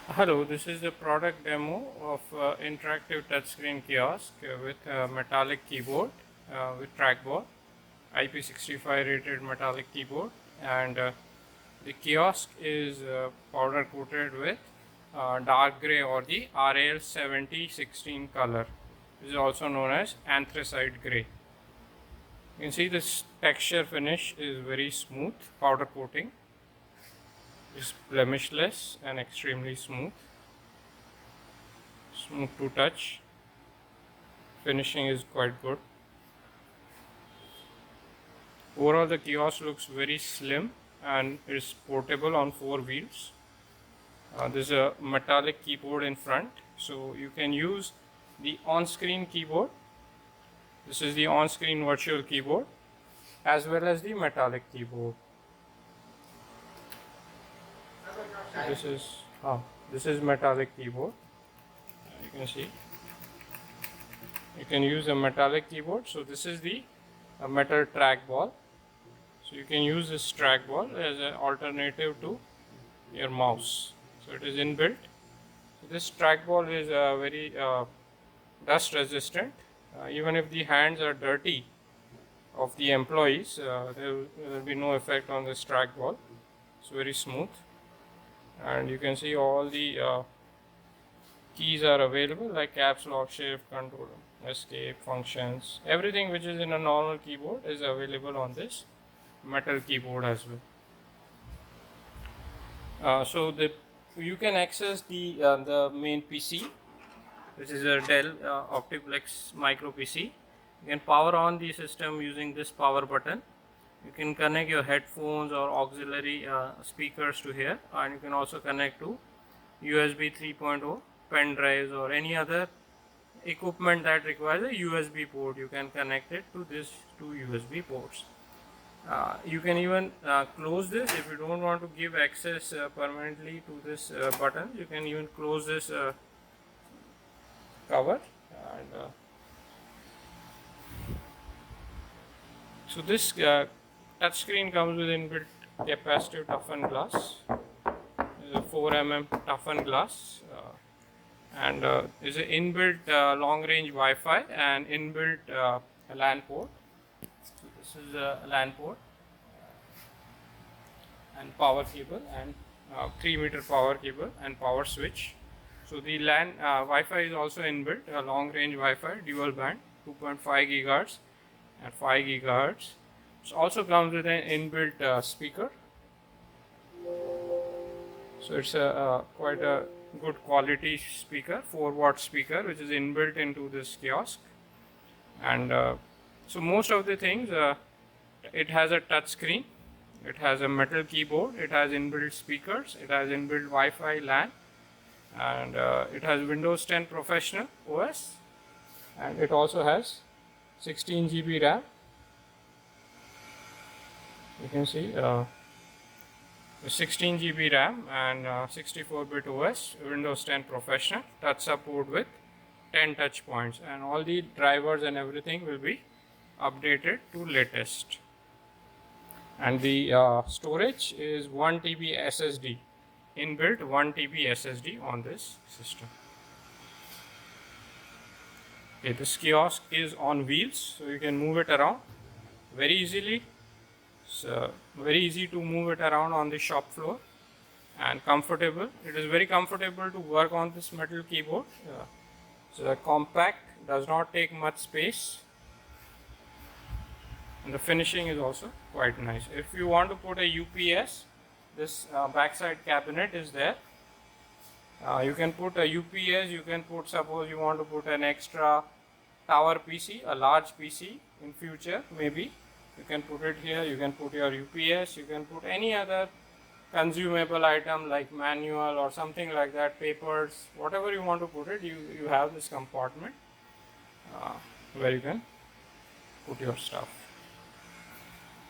Hello, this is the product demo of Interactive Touchscreen Kiosk with a metallic keyboard with trackball, IP65 rated metallic keyboard, and the kiosk is powder coated with dark gray or the RAL 7016 color, which is also known as anthracite gray. You can see this texture finish is very smooth, powder coating is blemishless and extremely smooth to touch. Finishing is quite good. Overall the kiosk looks very slim and is portable on 4 wheels. There's a metallic keyboard in front, so you can use the on-screen keyboard. This is the on-screen virtual keyboard as well as the metallic keyboard. This is metallic keyboard. You can see you can use a metallic keyboard. So this is the metal trackball. So you can use this trackball as an alternative to your mouse. So it is inbuilt. So this trackball is very dust resistant. Even if the hands are dirty of the employees, there will be no effect on this trackball. It's very smooth. And you can see all the keys are available, like caps lock, shift, control, escape, functions. Everything which is in a normal keyboard is available on this metal keyboard as well. You can access the main PC, which is a Dell Optiplex micro PC. You can power on the system using this power button. You can connect your headphones or auxiliary speakers to here, and you can also connect to USB 3.0 pen drives or any other equipment that requires a USB port. You can connect it to these two USB ports. You can even close this if you don't want to give access permanently to this button. You can even close this cover, and so this touchscreen comes with inbuilt capacitive toughened glass. This is a 4 mm toughened glass, and is an inbuilt long-range Wi-Fi and inbuilt LAN port. So this is a LAN port and power cable and 3-meter power cable and power switch. So the LAN Wi-Fi is also inbuilt, a long-range Wi-Fi dual band, 2.5 GHz and 5 GHz. It also comes with an inbuilt speaker. So it's a quite a good quality speaker, 4-watt speaker, which is inbuilt into this kiosk. And so most of the things, it has a touch screen, it has a metal keyboard, it has inbuilt speakers, it has inbuilt Wi-Fi LAN, and it has Windows 10 Professional OS, and it also has 16 GB RAM. You can see 16 GB RAM and 64-bit OS, Windows 10 Professional, touch support with 10 touch points, and all the drivers and everything will be updated to latest. And the storage is 1 TB SSD, inbuilt 1 TB SSD on this system. Okay, this kiosk is on wheels, so you can move it around very easily. It's very easy to move it around on the shop floor and comfortable. It is very comfortable to work on this metal keyboard. It's compact, does not take much space, and the finishing is also quite nice. If you want to put a UPS, this backside cabinet is there. You can put a UPS, you can put, suppose you want to put an extra tower PC, a large PC in future maybe. You can put it here, you can put your UPS, you can put any other consumable item like manual or something like that, papers, whatever you want to put it, you have this compartment where you can put your stuff.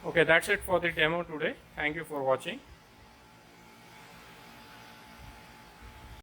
Okay, that's it for the demo today. Thank you for watching.